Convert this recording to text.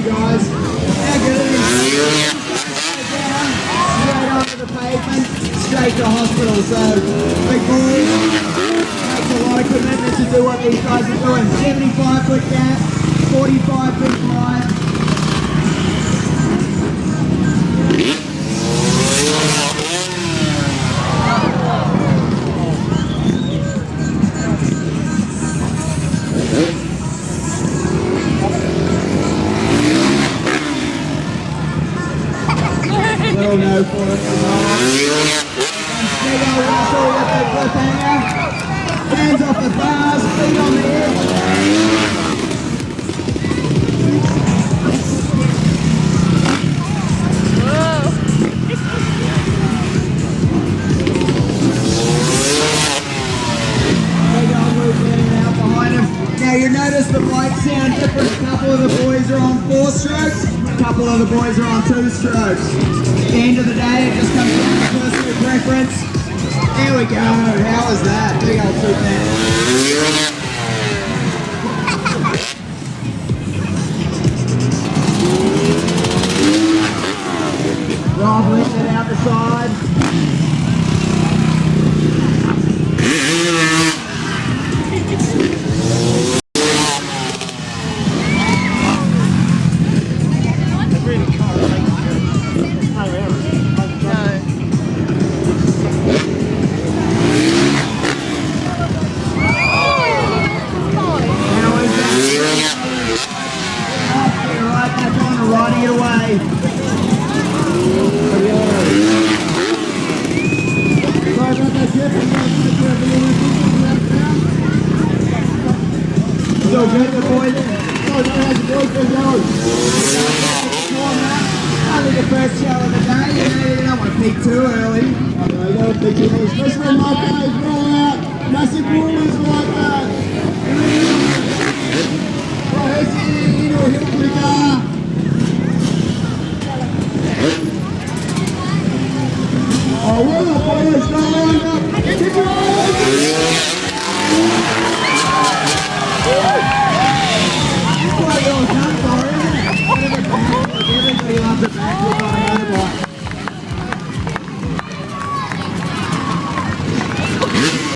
guys. How good it is. Straight onto the pavement, straight to hospital. So, big boys, takes a lot of commitment to do what these guys are doing. 75-foot gap, 45-foot drive. Little no for it. Big old Russell with the cliffhanger. Hands off the bars, feet on the edge. Big old Luke getting out behind him. Now you notice the bikes sound different. A couple of the boys are on 4 strokes. A couple of the boys are on 2 strokes. At the end of the day, it just comes down to personal preference. There we go. How was that? Big old 2 man. Rob lifted out the side. Riding it away. So good, the boys. Only the first show of the day. You don't want to peak too early. Especially when my guys roll out. Massive boys.